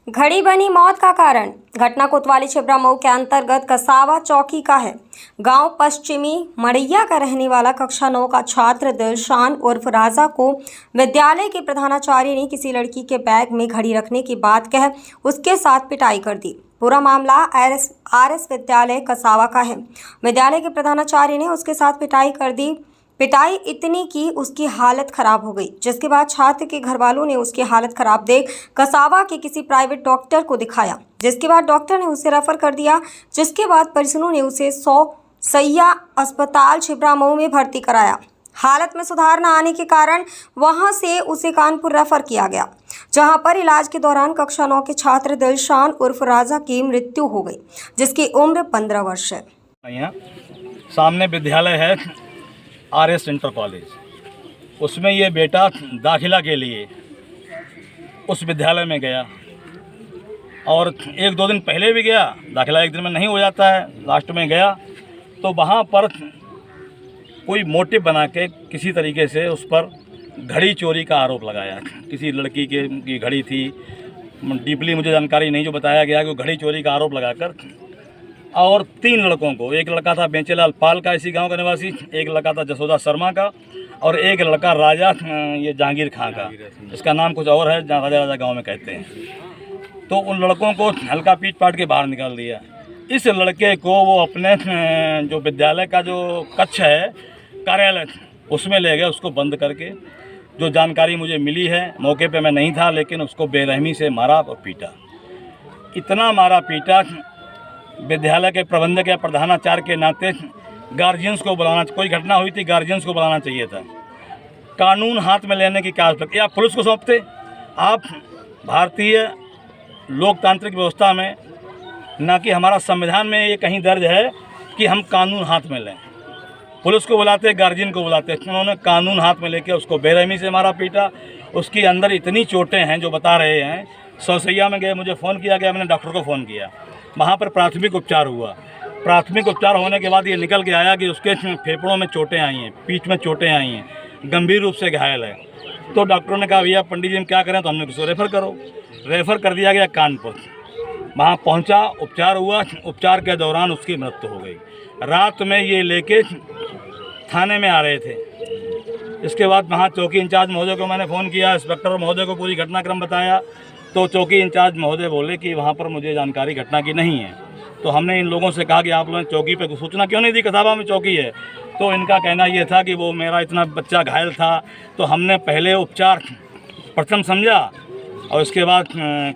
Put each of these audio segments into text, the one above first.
घड़ी बनी मौत का कारण। घटना कोतवाली छिबरा मऊ के अंतर्गत कसावा चौकी का है। गांव पश्चिमी मड़ैया का रहने वाला कक्षा 9 का छात्र दिलशान उर्फ राजा को विद्यालय के प्रधानाचार्य ने किसी लड़की के बैग में घड़ी रखने की बात कह उसके साथ पिटाई कर दी। पूरा मामला आरएस विद्यालय कसावा का है। विद्यालय के प्रधानाचार्य ने उसके साथ पिटाई कर दी। पिटाई इतनी कि उसकी हालत खराब हो गई, जिसके बाद छात्र के घर वालों ने उसकी हालत खराब देख कसावा के किसी प्राइवेट डॉक्टर को दिखाया, जिसके बाद डॉक्टर ने उसे रेफर कर दिया। जिसके बाद परिजनों ने उसे 100 सैया अस्पताल छिबरा मऊ में भर्ती कराया। हालत में सुधार न आने के कारण वहां से उसे कानपुर रेफर किया गया, जहां पर इलाज के दौरान कक्षा 9 के छात्र दिलशान उर्फ राजा की मृत्यु हो गई, जिसकी उम्र 15 वर्ष है। यहाँ सामने विद्यालय है आरएस इंटर कॉलेज, उसमें ये बेटा दाखिला के लिए उस विद्यालय में गया और 1-2 दिन पहले भी गया। दाखिला एक दिन में नहीं हो जाता है, लास्ट में गया तो वहाँ पर कोई मोटिव बना के किसी तरीके से उस पर घड़ी चोरी का आरोप लगाया। किसी लड़की की घड़ी थी, डीपली मुझे जानकारी नहीं, जो बताया गया कि वो घड़ी चोरी का आरोप लगाकर और 3 लड़कों को, एक लड़का था बेंचेलाल पाल का इसी गांव का निवासी, एक लड़का था जसोदा शर्मा का और एक लड़का राजा ये जहांगीर खां का, इसका नाम कुछ और है, राजा गांव में कहते हैं। तो उन लड़कों को हल्का पीट पाट के बाहर निकाल दिया। इस लड़के को वो अपने जो विद्यालय का जो कक्ष है, कार्यालय, उसमें ले गए, उसको बंद करके। जो जानकारी मुझे मिली है, मौके पे मैं नहीं था, लेकिन उसको बेरहमी से मारा और पीटा। इतना मारा पीटा, विद्यालय के प्रबंधक या प्रधानाचार्य के नाते गार्जियंस को बुलाना, कोई घटना हुई थी गार्जियंस को बुलाना चाहिए था। कानून हाथ में लेने की क्या आवश्यकता, या पुलिस को सौंपते। आप भारतीय लोकतांत्रिक व्यवस्था में, ना कि हमारा संविधान में ये कहीं दर्ज है कि हम कानून हाथ में लें। पुलिस को बुलाते, गार्जियन को बुलाते। उन्होंने कानून हाथ में लेके उसको बेरहमी से मारा पीटा। उसके अंदर इतनी चोटें हैं जो बता रहे हैं। 100 सैया में गए, मुझे फ़ोन किया गया, मैंने डॉक्टर को फ़ोन किया। वहाँ पर प्राथमिक उपचार हुआ। प्राथमिक उपचार होने के बाद ये निकल के आया कि उसके फेफड़ों में चोटें आई हैं, पीठ में चोटें आई हैं, गंभीर रूप से घायल है। तो डॉक्टरों ने कहा भैया पंडित जी हम क्या करें, तो हमने उसको रेफ़र करो। रेफ़र कर दिया गया कानपुर। वहाँ पहुँचा, उपचार हुआ। उपचार के दौरान उसकी मृत्यु हो गई। रात में ये लेके थाने में आ रहे थे। इसके बाद वहाँ चौकी इंचार्ज महोदय को मैंने फ़ोन किया, इंस्पेक्टर महोदय को पूरी घटनाक्रम बताया। तो चौकी इंचार्ज महोदय बोले कि वहाँ पर मुझे जानकारी घटना की नहीं है। तो हमने इन लोगों से कहा कि आप लोगों ने चौकी पे सूचना क्यों नहीं दी, कसाबा में चौकी है। तो इनका कहना ये था कि वो मेरा इतना बच्चा घायल था, तो हमने पहले उपचार प्रथम समझा और उसके बाद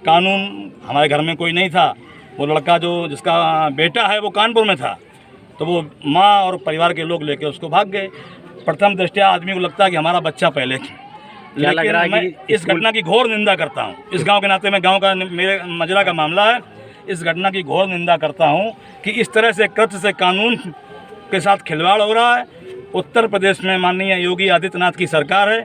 कानून, हमारे घर में कोई नहीं था। वो लड़का जो जिसका बेटा है वो कानपुर में था, तो वो माँ और परिवार के लोग लेके उसको भाग गए। प्रथम दृष्टया आदमी को लगता है कि हमारा बच्चा पहले, लेकिन मैं इस घटना की घोर निंदा करता हूँ। इस गांव के नाते में, गांव का मेरे मजरा का मामला है, इस घटना की घोर निंदा करता हूँ कि इस तरह से कृत्य से कानून के साथ खिलवाड़ हो रहा है। उत्तर प्रदेश में माननीय योगी आदित्यनाथ की सरकार है।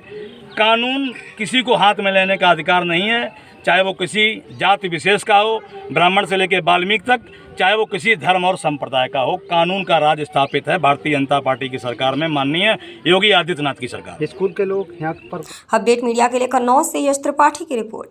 कानून किसी को हाथ में लेने का अधिकार नहीं है, चाहे वो किसी जाति विशेष का हो, ब्राह्मण से लेकर वाल्मीकि तक, चाहे वो किसी धर्म और संप्रदाय का हो। कानून का राज स्थापित है भारतीय जनता पार्टी की सरकार में, माननीय योगी आदित्यनाथ की सरकार। स्कूल के लोग यहाँ पर। अपडेट मीडिया के लिए कन्नौज से यश त्रिपाठी की रिपोर्ट।